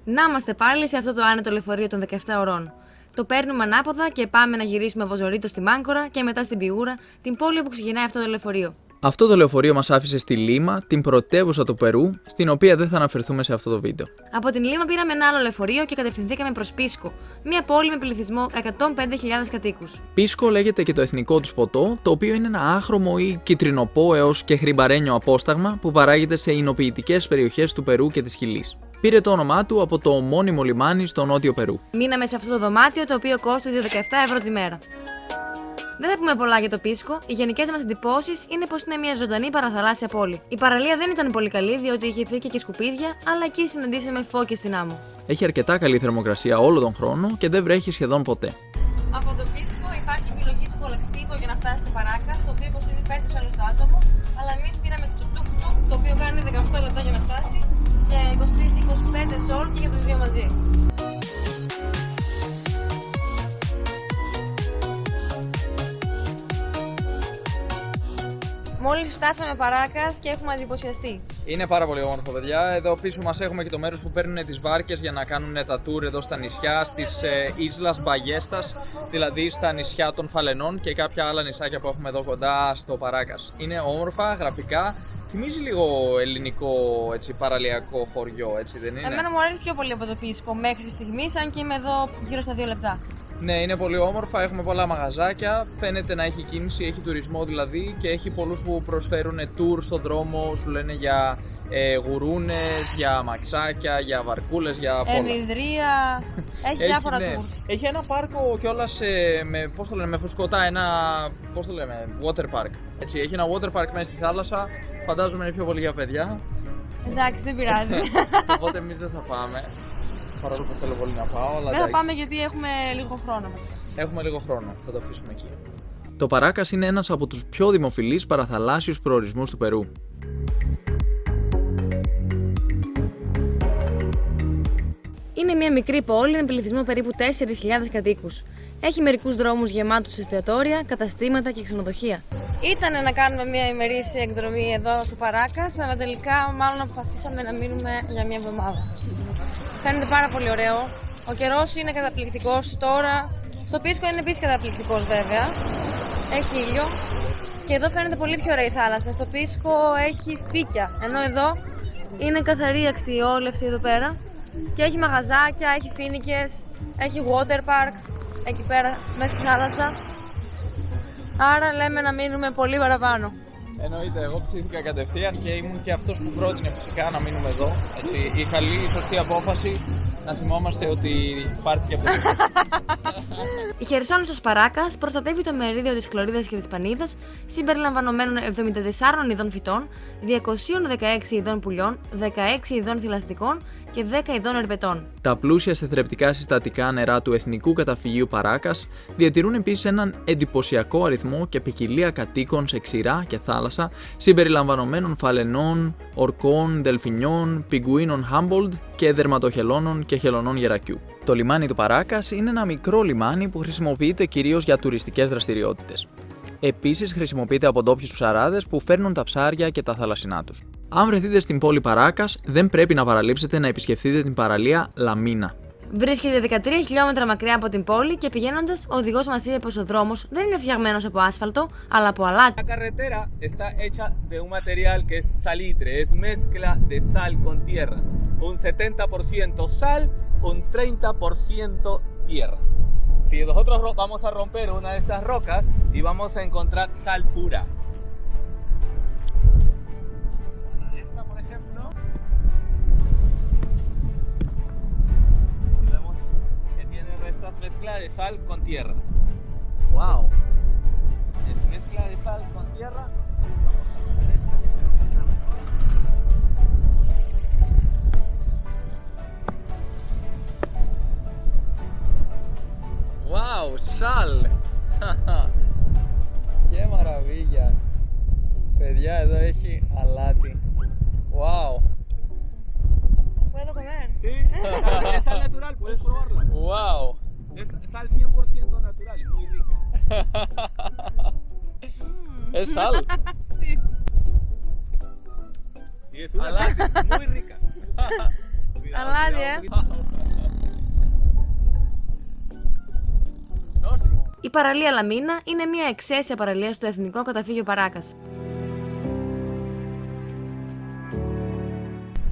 Να είμαστε πάλι σε αυτό το άνετο λεωφορείο των 17 ωρών. Το παίρνουμε ανάποδα και πάμε να γυρίσουμε από Ζωρίτο στη Μάνκορα και μετά στην Πιούρα, την πόλη όπου ξεκινάει αυτό το λεωφορείο. Αυτό το λεωφορείο μας άφησε στη Λίμα, την πρωτεύουσα του Περού, στην οποία δεν θα αναφερθούμε σε αυτό το βίντεο. Από την Λίμα πήραμε ένα άλλο λεωφορείο και κατευθυνθήκαμε προς Πίσκο, μια πόλη με πληθυσμό 105.000 κατοίκους. Πίσκο λέγεται και το εθνικό του ποτό, το οποίο είναι ένα άχρωμο ή κιτρινοπό έως και χρυμπαρένιο απόσταγμα που παράγεται σε ηνοποιητικές περιοχές του Περού και της Χιλής. Πήρε το όνομά του από το ομώνυμο λιμάνι στο νότιο Περού. Μείναμε σε αυτό το δωμάτιο, το οποίο κόστιζε 17 ευρώ τη μέρα. Δεν θα πούμε πολλά για το Πίσκο. Οι γενικές μας εντυπώσεις είναι πως είναι μια ζωντανή παραθαλάσσια πόλη. Η παραλία δεν ήταν πολύ καλή, διότι είχε φύκια και σκουπίδια, αλλά εκεί συναντήσαμε φώκες στην άμμο. Έχει αρκετά καλή θερμοκρασία όλο τον χρόνο και δεν βρέχει σχεδόν ποτέ. Από το Πίσκο υπάρχει επιλογή του κολεκτίβο για να φτάσει στην Παράκα, το οποίο κοστίζει 5 soles το άτομο, αλλά εμείς πήραμε το τουκ-τουκ, το οποίο κάνει 18 λεπτά για να φτάσει και κοστίζει 25 soles και για τους δύο μαζί. Μόλις φτάσαμε Παράκας και έχουμε εντυπωσιαστεί. Είναι πάρα πολύ όμορφο, παιδιά. Εδώ πίσω μας έχουμε και το μέρος που παίρνουν τις βάρκες για να κάνουν τα tour εδώ στα νησιά, στις Islas Ballestas, δηλαδή στα νησιά των Φαλενών και κάποια άλλα νησάκια που έχουμε εδώ κοντά στο Παράκας. Είναι όμορφα, γραφικά. Θυμίζει λίγο ελληνικό έτσι, παραλιακό χωριό, έτσι δεν είναι? Εμένα μου αρέσει πιο πολύ από το Πίσκο μέχρι στιγμής, αν και είμαι εδώ γύρω στα 2 λεπτά. Ναι, είναι πολύ όμορφα, έχουμε πολλά μαγαζάκια, φαίνεται να έχει κίνηση, έχει τουρισμό δηλαδή και έχει πολλούς που προσφέρουν tour στον δρόμο, σου λένε για γουρούνες, για μαξάκια, για βαρκούλες, για πολλά. Ενιδρία, έχει διάφορα ναι. tours. Έχει ένα πάρκο κιόλας με, πώς το λέμε, με φουσκωτά, ένα, πώς το λέμε, water park. Έτσι, έχει ένα water park μέσα στη θάλασσα, φαντάζομαι είναι πιο πολύ για παιδιά. Εντάξει, δεν πειράζει. Οπότε εμείς δεν θα πάμε. Παρόλο που θέλω πολύ να πάω, αλλά δεν θα πάμε γιατί έχουμε λίγο χρόνο μας. Έχουμε λίγο χρόνο, θα το αφήσουμε εκεί. Το Παράκας είναι ένας από τους πιο δημοφιλείς παραθαλάσσιους προορισμούς του Περού. Είναι μια μικρή πόλη με πληθυσμό περίπου 4.000 κατοίκους. Έχει μερικούς δρόμους γεμάτους εστιατόρια, καταστήματα και ξενοδοχεία. Ήτανε να κάνουμε μια ημερήσια εκδρομή εδώ στο Παράκας, αλλά τελικά μάλλον αποφασίσαμε να μείνουμε για μια εβδομάδα. Φαίνεται πάρα πολύ ωραίο. Ο καιρός είναι καταπληκτικός τώρα. Στο Πίσκο είναι επίσης καταπληκτικός βέβαια. Έχει ήλιο. Και εδώ φαίνεται πολύ πιο ωραία η θάλασσα. Στο Πίσκο έχει φύκια. Ενώ εδώ είναι καθαρή ακτή όλη αυτή εδώ πέρα. Και έχει μαγαζάκια, έχει φοίνικες, έχει water park εκεί πέρα μέσα στη θάλασσα. Άρα λέμε να μείνουμε πολύ παραπάνω. Εννοείται, εγώ ψήθηκα κατευθείαν και ήμουν και αυτός που πρότεινε φυσικά να μείνουμε εδώ. Έτσι, η καλή, σωστή απόφαση να θυμόμαστε ότι υπάρχει και περίπτωση. Η Χερσόνησος Παράκας προστατεύει το μερίδιο της χλωρίδας και της πανίδας, συμπεριλαμβανομένων 74 ειδών φυτών, 216 ειδών πουλιών, 16 ειδών θηλαστικών και 10 ειδών ερπετών. Τα πλούσια σε θρεπτικά συστατικά νερά του Εθνικού Καταφυγίου Παράκας διατηρούν επίσης έναν εντυπωσιακό αριθμό και ποικιλία κατοίκων σε ξηρά και θάλασσα, συμπεριλαμβανομένων φαλενών, ορκών, δελφινιών, πιγκουίνων Humboldt και δερματοχελώνων και χελωνών γερακιού. Το λιμάνι του Παράκας είναι ένα μικρό λιμάνι που χρησιμοποιείται κυρίως για τουριστικές δραστηριότητες. Επίσης χρησιμοποιείται από ντόπιους ψαράδες που φέρνουν τα ψάρια και τα θαλασσινά τους. Αν βρεθείτε στην πόλη Παράκας, δεν πρέπει να παραλείψετε να επισκεφτείτε την παραλία Λαμίνα. Βρίσκεται 13 χιλιόμετρα μακριά από την πόλη και πηγαίνοντας, ο οδηγός μας είπε πως ο δρόμος δεν είναι φτιαγμένος από άσφαλτο, αλλά από αλάτι. La carretera está hecha de un material que es salitre, es mezcla de sal con tierra. Un 70% sal, un 30% tierra. Si nosotros vamos a romper una de estas rocas y vamos a encontrar sal pura. Esta, por ejemplo, y vemos que tiene esta mezcla de sal con tierra. Wow. Es mezcla de sal con tierra. Wow, sal. Qué maravilla. Παιδιά, εδώ έχει αλάτι. Wow. Puedo comer. Sí, es sal natural, puedes probarla. Wow. Es sal 100% natural, muy rica. Es sal. Sí. Y es una sal muy rica. Cuidado, Αλάτι, cuidado. Η παραλία Λαμίνα είναι μια εξαίσια παραλία στο Εθνικό Καταφύγιο Παράκας.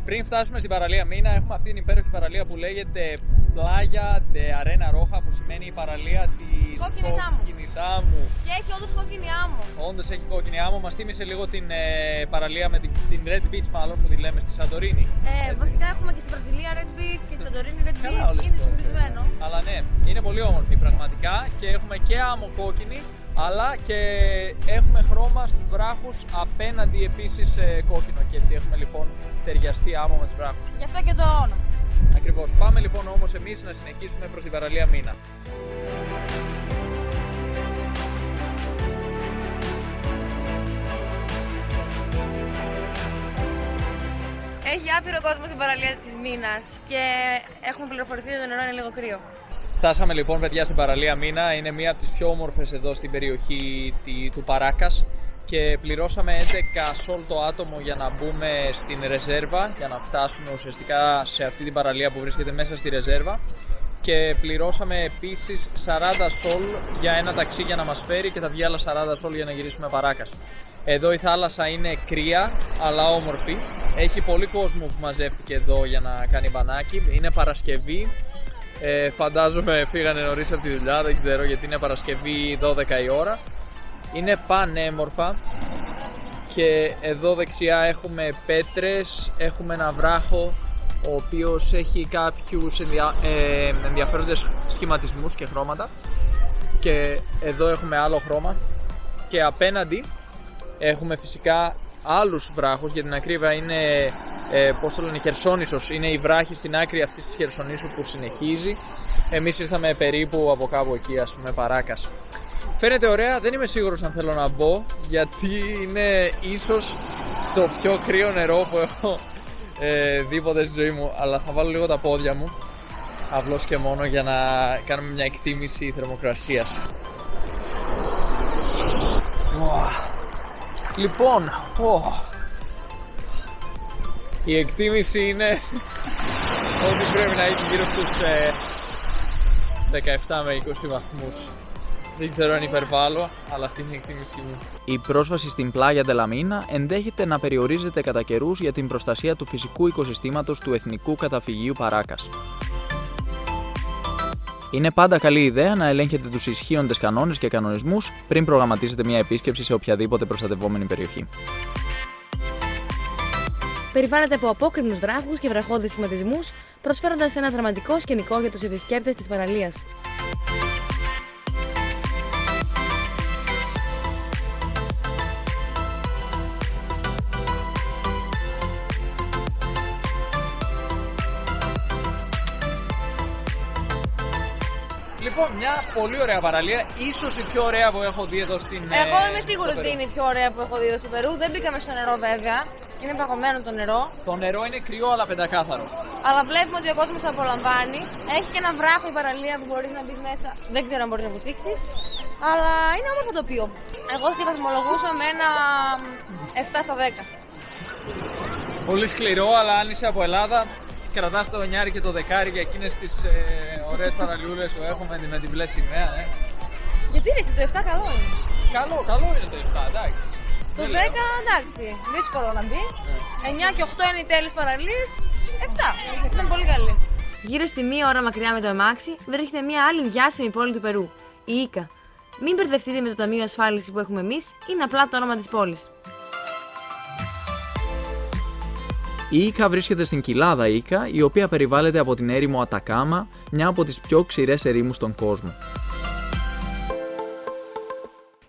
Πριν φτάσουμε στην παραλία Μίνα, έχουμε αυτή την υπέροχη παραλία που λέγεται Playa de Arena Roja, που σημαίνει η παραλία της κόκκινης άμμου. Και έχει όντως κόκκινη άμμο. Όντως έχει κόκκινη άμμο. Μας θύμισε λίγο την παραλία με την Red Beach, μάλλον που τη λέμε στη Σαντορίνη. Βασικά έχουμε και στη Βραζιλία Red Beach και στη Σαντορίνη Red Καλά, Beach. όλες Είναι τις συνηθισμένο. Αλλά ναι, είναι πολύ όμορφη πραγματικά και έχουμε και άμμο κόκκινη, αλλά και έχουμε χρώμα στους βράχους απέναντι επίσης κόκκινο, και έτσι έχουμε λοιπόν ταιριαστεί άμμο με τους βράχους. Γι' αυτό και το όνομα. Ακριβώς. Πάμε λοιπόν όμως εμείς να συνεχίσουμε προς την παραλία Μίνα. Έχει άπειρο κόσμο στην παραλία της Μίνας και έχουμε πληροφορηθεί ότι το νερό είναι λίγο κρύο. Φτάσαμε λοιπόν, παιδιά, στην παραλία Μίνα. Είναι μία από τις πιο όμορφες εδώ στην περιοχή του Παράκας και πληρώσαμε 11 σόλ το άτομο για να μπούμε στην ρεζέρβα, για να φτάσουμε ουσιαστικά σε αυτή την παραλία που βρίσκεται μέσα στη ρεζέρβα, και πληρώσαμε επίσης 40 σόλ για ένα ταξί για να μας φέρει και τα βγει άλλα 40 σόλ για να γυρίσουμε Παράκας. Εδώ η θάλασσα είναι κρύα αλλά όμορφη. Έχει πολύ κόσμο που μαζεύτηκε εδώ για να κάνει μπανάκι. Είναι Παρασκευή. Φαντάζομαι φύγανε νωρίς από τη δουλειά, δεν ξέρω, γιατί είναι Παρασκευή 12 η ώρα. Είναι πανέμορφα και εδώ δεξιά έχουμε πέτρες, έχουμε ένα βράχο ο οποίος έχει κάποιους ενδιαφέροντες σχηματισμούς και χρώματα, και εδώ έχουμε άλλο χρώμα, και απέναντι έχουμε φυσικά άλλους βράχους. Για την ακρίβεια είναι πώς το λένε, Χερσόνησος, είναι η βράχη στην άκρη αυτής της Χερσονήσου που συνεχίζει. Εμείς ήρθαμε περίπου από κάπου εκεί, ας πούμε, Παράκας. Φαίνεται ωραία, δεν είμαι σίγουρος αν θέλω να μπω, γιατί είναι ίσως το πιο κρύο νερό που έχω δει ποτέ στη ζωή μου, αλλά θα βάλω λίγο τα πόδια μου, απλώς και μόνο για να κάνουμε μια εκτίμηση θερμοκρασίας. Λοιπόν, η εκτίμηση είναι ότι πρέπει να έχει γύρω στους 17 με 20 βαθμούς. Δεν ξέρω αν υπερβάλλω, αλλά αυτή είναι η εκτίμησή μου. Η πρόσβαση στην Playa de la Mina ενδέχεται να περιορίζεται κατά καιρούς για την προστασία του φυσικού οικοσυστήματος του Εθνικού Καταφυγίου Παράκας. Είναι πάντα καλή ιδέα να ελέγχετε τους ισχύοντες κανόνες και κανονισμούς πριν προγραμματίσετε μια επίσκεψη σε οποιαδήποτε προστατευόμενη περιοχή. Περιβάλλεται από απόκρημνους βράχους και βραχώδεις σχηματισμούς, προσφέροντας ένα δραματικό σκηνικό για τους επισκέπτες της παραλίας. Λοιπόν, μια πολύ ωραία παραλία, ίσως η πιο ωραία που έχω δει εδώ στην Περού. Εγώ είμαι σίγουρη ότι είναι η πιο ωραία που έχω δει εδώ στο Περού. Δεν μπήκαμε στο νερό βέβαια, είναι παγωμένο το νερό. Το νερό είναι κρυό αλλά πεντακάθαρο. Αλλά βλέπουμε ότι ο κόσμος το απολαμβάνει. Έχει και ένα βράχο η παραλία που μπορείς να μπεις μέσα. Δεν ξέρω αν μπορείς να βουτήξεις. Αλλά είναι όμορφο τοπίο. Εγώ τη βαθμολογούσα με ένα 7 στα 10. Πολύ σκληρό, αλλά αν είσαι από Ελλάδα, κρατάς το 9 και το 10 για εκείνες τις ωραίες παραλιούλες που έχουμε με την μπλε σημαία. Γιατί είναι το 7 καλό είναι. Καλό είναι το 7, εντάξει. Το 10 εντάξει, δύσκολο να μπει. 9 και 8 είναι οι τέλειες παραλίες. 7, ήταν πολύ καλή. Γύρω στη μία ώρα μακριά με το αμάξι βρίσκεται μια άλλη διάσημη πόλη του Περού, η Ίκα. Μην μπερδευτείτε με το ταμείο ασφάλισης που έχουμε εμείς, είναι απλά το όνομα της πόλης. Η Ίκα βρίσκεται στην κοιλάδα Ίκα, η οποία περιβάλλεται από την έρημο Ατακάμα, μια από τις πιο ξηρές ερήμους στον κόσμο.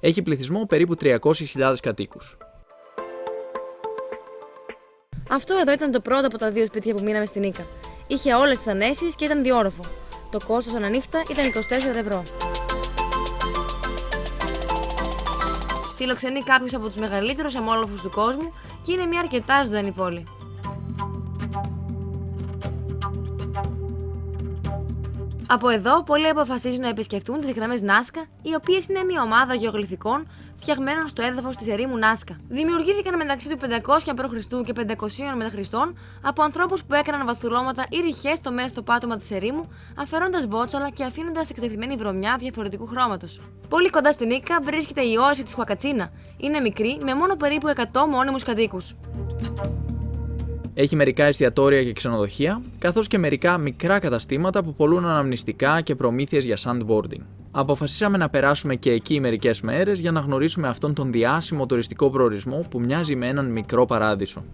Έχει πληθυσμό περίπου 300.000 κατοίκους. Αυτό εδώ ήταν το πρώτο από τα 2 σπίτια που μείναμε στην Ίκα. Είχε όλες τις ανέσεις και ήταν διόροφο. Το κόστος ανανύχτα ήταν 24 ευρώ. Φιλοξενεί κάποιους από τους μεγαλύτερους αιμόλοφους του κόσμου και είναι μια αρκετά ζωντανή πόλη. Από εδώ, πολλοί αποφασίζουν να επισκεφτούν τις γραμμές Νάσκα, οι οποίες είναι μια ομάδα γεωγλυφικών φτιαγμένων στο έδαφος της ερήμου Νάσκα. Δημιουργήθηκαν μεταξύ του 500 π.Χ. και 500 μετά από ανθρώπους που έκαναν βαθουλώματα ή ρηχές στο μέσο πάτωμα της ερήμου, αφαιρώντας βότσαλα και αφήνοντας εκτεθειμένη βρωμιά διαφορετικού χρώματος. Πολύ κοντά στην Ίκα βρίσκεται η όαση της Χουακατσίνα. Είναι μικρή, με μόνο περίπου 100 μόνιμους κατοίκους. Έχει μερικά εστιατόρια και ξενοδοχεία, καθώς και μερικά μικρά καταστήματα που πωλούν αναμνηστικά και προμήθειες για sandboarding. Αποφασίσαμε να περάσουμε και εκεί μερικές μέρες για να γνωρίσουμε αυτόν τον διάσημο τουριστικό προορισμό που μοιάζει με έναν μικρό παράδεισο.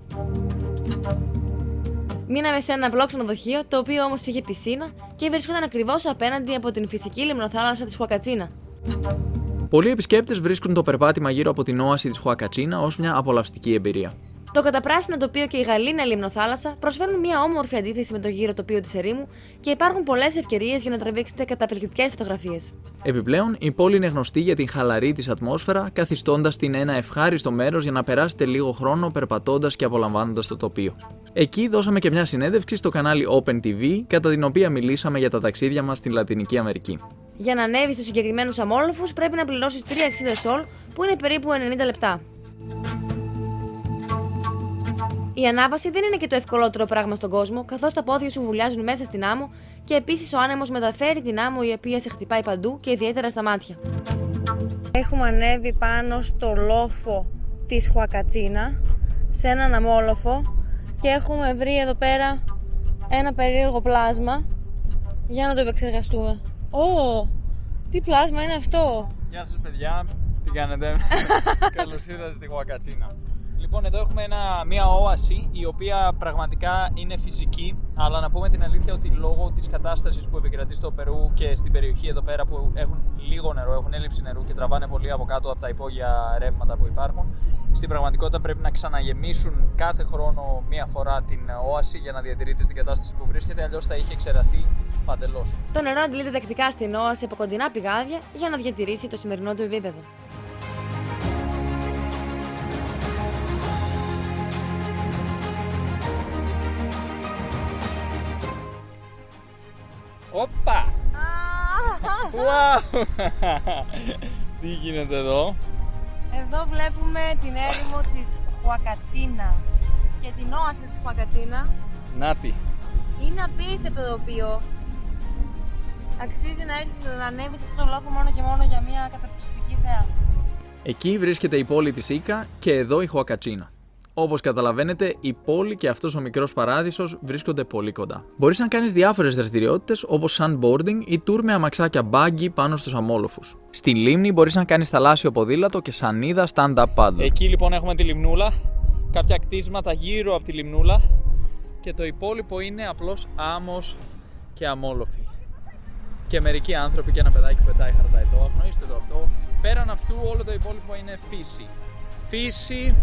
Μείναμε σε ένα απλό ξενοδοχείο, το οποίο όμως είχε πισίνα και βρισκόταν ακριβώς απέναντι από την φυσική λιμνοθάλασσα της Χουακατσίνα. Πολλοί επισκέπτες βρίσκουν το περπάτημα γύρω από την όαση της Χουακατσίνα ως μια απολαυστική εμπειρία. Το καταπράσινο τοπίο και η γαλήνια λιμνοθάλασσα προσφέρουν μια όμορφη αντίθεση με το γύρο τοπίο της ερήμου και υπάρχουν πολλές ευκαιρίες για να τραβήξετε καταπληκτικές φωτογραφίες. Επιπλέον, η πόλη είναι γνωστή για την χαλαρή της ατμόσφαιρα, καθιστώντας την ένα ευχάριστο μέρος για να περάσετε λίγο χρόνο περπατώντας και απολαμβάνοντας το τοπίο. Εκεί δώσαμε και μια συνέντευξη στο κανάλι Open TV, κατά την οποία μιλήσαμε για τα ταξίδια μας στην Λατινική Αμερική. Για να ανέβεις στους συγκεκριμένους αμόλοφους πρέπει να πληρώσεις 360 σολ, που είναι περίπου 90 λεπτά. Η ανάβαση δεν είναι και το ευκολότερο πράγμα στον κόσμο, καθώς τα πόδια σου βουλιάζουν μέσα στην άμμο και επίσης ο άνεμος μεταφέρει την άμμο η οποία σε χτυπάει παντού και ιδιαίτερα στα μάτια. Έχουμε ανέβει πάνω στο λόφο της Χουακατσίνα, σε έναν αμόλοφο, και έχουμε βρει εδώ πέρα ένα περίεργο πλάσμα για να το επεξεργαστούμε. Τι πλάσμα είναι αυτό! Γεια σας παιδιά, τι κάνετε? Καλώς ήρθατε στη Χουακατσίνα. Λοιπόν, εδώ έχουμε μια όαση η οποία πραγματικά είναι φυσική, αλλά να πούμε την αλήθεια ότι λόγω της κατάστασης που επικρατεί στο Περού και στην περιοχή εδώ πέρα που έχουν λίγο νερό, έχουν έλλειψη νερού και τραβάνε πολύ από κάτω από τα υπόγεια ρεύματα που υπάρχουν, στην πραγματικότητα πρέπει να ξαναγεμίσουν κάθε χρόνο μία φορά την όαση για να διατηρείται στην κατάσταση που βρίσκεται, αλλιώς θα είχε εξεραθεί παντελώς. Το νερό αντλείται τακτικά στην όαση από κοντινά πηγάδια για να διατηρήσει το σημερινό του επίπεδο. Όπα! Wow! Τι γίνεται εδώ? Εδώ βλέπουμε την έρημο της Χουακατσίνα και την όαση της Χουακατσίνα. Νάτι! Είναι απίστευτο το τοπίο. Αξίζει να έρθεις να ανέβεις αυτό το λόφο μόνο και μόνο για μια καταπληκτική θέα. Εκεί βρίσκεται η πόλη της Ίκα και εδώ η Χουακατσίνα. Όπως καταλαβαίνετε, η πόλη και αυτός ο μικρός παράδεισος βρίσκονται πολύ κοντά. Μπορείς να κάνεις διάφορες δραστηριότητες όπως sandboarding ή tour με αμαξάκια buggy πάνω στους αμόλοφους. Στη λίμνη μπορείς να κάνεις θαλάσσιο ποδήλατο και σανίδα stand-up paddle. Εκεί λοιπόν έχουμε τη λιμνούλα, κάποια κτίσματα γύρω από τη λιμνούλα και το υπόλοιπο είναι απλώς άμμος και αμόλοφοι. Και μερικοί άνθρωποι και ένα παιδάκι που πετάει χαρταετό, αγνοήστε το αυτό. Πέραν αυτού όλο το υπόλοιπο είναι φύση. Φύση,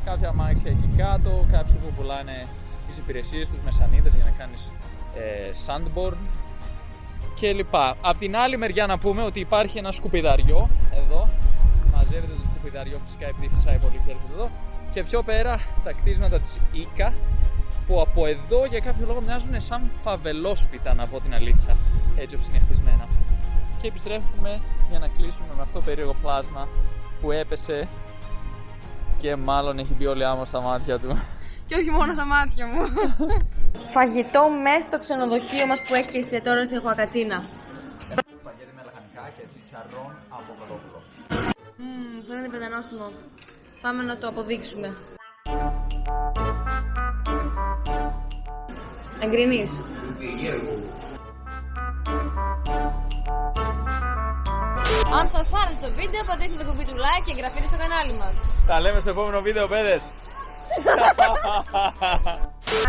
κάποια αμάξια εκεί κάτω, κάποιοι που πουλάνε τις υπηρεσίες τους με σανίδες για να κάνεις sandboard και λοιπά. Απ' την άλλη μεριά να πούμε ότι υπάρχει ένα σκουπιδαριό εδώ, μαζεύεται το σκουπιδαριό φυσικά επειδή φυσάει πολύ και έρχεται εδώ, και πιο πέρα τα κτίσματα της Ίκα που από εδώ για κάποιο λόγο μοιάζουν σαν φαβελόσπιτα, να πω την αλήθεια, έτσι όπως είναι χτισμένα. Και επιστρέφουμε για να κλείσουμε με αυτό το περίεργο πλάσμα που έπεσε και μάλλον έχει μπει όλη άμμο στα μάτια του. Και όχι μόνο στα μάτια μου. Φαγητό μέσα στο ξενοδοχείο μας που έχει και εστιατόριο στη Χουακατσίνα. Παγγέλη με λαχανικά και τσιτσαρρόν από κολόπουλο. Φαίνεται πεντανόστιμο. Πάμε να το αποδείξουμε. Εγκρινείς. Αν σας άρεσε το βίντεο, πατήστε το κουμπί του like και εγγραφείτε στο κανάλι μας. Τα λέμε στο επόμενο βίντεο, παιδες.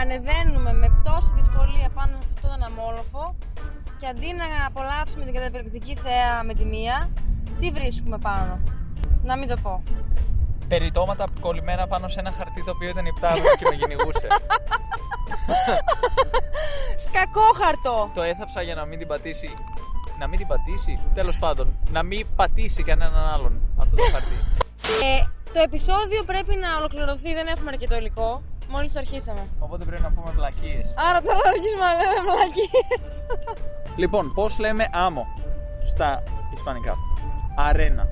Ανεβαίνουμε με τόση δυσκολία πάνω σε αυτόν τον αμόλοφο και αντί να απολαύσουμε την καταπληκτική θέα με τη μία, τι βρίσκουμε πάνω? Να μην το πω. Περιτώματα κολλημένα πάνω σε ένα χαρτί το οποίο ήταν υπτάμενο και με κυνηγούσε. Κακό χαρτό. Το έθαψα για να μην την πατήσει. Να μην την πατήσει, τέλος πάντων, να μην πατήσει κανέναν άλλον αυτό το χαρτί. Το επεισόδιο πρέπει να ολοκληρωθεί, δεν έχουμε αρκετό υλικό. Μόλις το αρχίσαμε. Οπότε πρέπει να πούμε βλακίες. Άρα τώρα θα αρχίσουμε να λέμε βλακίες. Λοιπόν, πώς λέμε άμμο στα ισπανικά? Αρένα.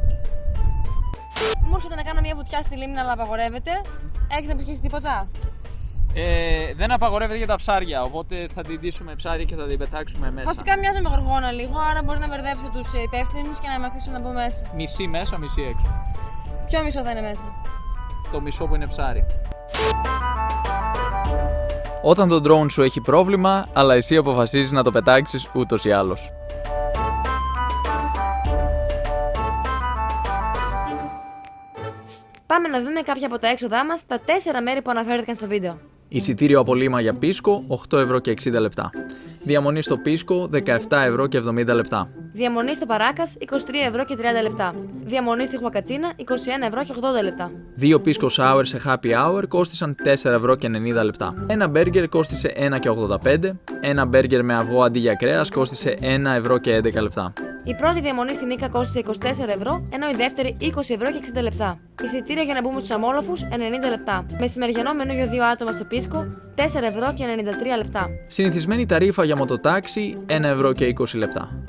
Μου έρχεται να κάνω μια βουτιά στη λίμνη, αλλά απαγορεύεται. Έχεις να επισκεφτεί τίποτα? Δεν απαγορεύεται για τα ψάρια, οπότε θα την ντύσουμε ψάρια και θα την πετάξουμε μέσα. Βασικά μοιάζει με γοργόνα λίγο, άρα μπορεί να μπερδέψω τους υπεύθυνους και να με αφήσουν να μπω μέσα. Μισή μέσα, μισή έξω. Ποιο μισό θα είναι μέσα? Το μισό που είναι ψάρι. Όταν το drone σου έχει πρόβλημα, αλλά εσύ αποφασίζεις να το πετάξεις ούτως ή άλλως. Πάμε να δούμε κάποια από τα έξοδά μας, τα 4 μέρη που αναφέρθηκαν στο βίντεο. Εισιτήριο από Λίμα για Πίσκο, 8 ευρώ και 60 λεπτά. Διαμονή στο Πίσκο, 17 ευρώ και 70 λεπτά. Διαμονή στο Παράκας, 23 ευρώ και 30 λεπτά. Διαμονή στη Χουακατσίνα, 21 ευρώ και 80 λεπτά. 2 Πίσκο Hour σε Happy Hour κόστησαν 4 ευρώ και 90 λεπτά. Ένα μπέργκερ κόστησε 1 και 85. Ένα μπέργκερ με αυγό αντί για κρέας κόστησε 1 ευρώ και 11 λεπτά. Η πρώτη διαμονή στην Ίκα κόστησε 24 ευρώ, ενώ η δεύτερη 20 ευρώ και 60 λεπτά. Εισιτήριο για να μπούμε στους αμόλοφους, 90 λεπτά. Μεσημεριανό μενού για 2 άτομα στο Πίσκο, 4 ευρώ και 93 λεπτά. Συνηθισμένη ταρίφα για μοτοτάξι, 1 ευρώ και 20 λεπτά.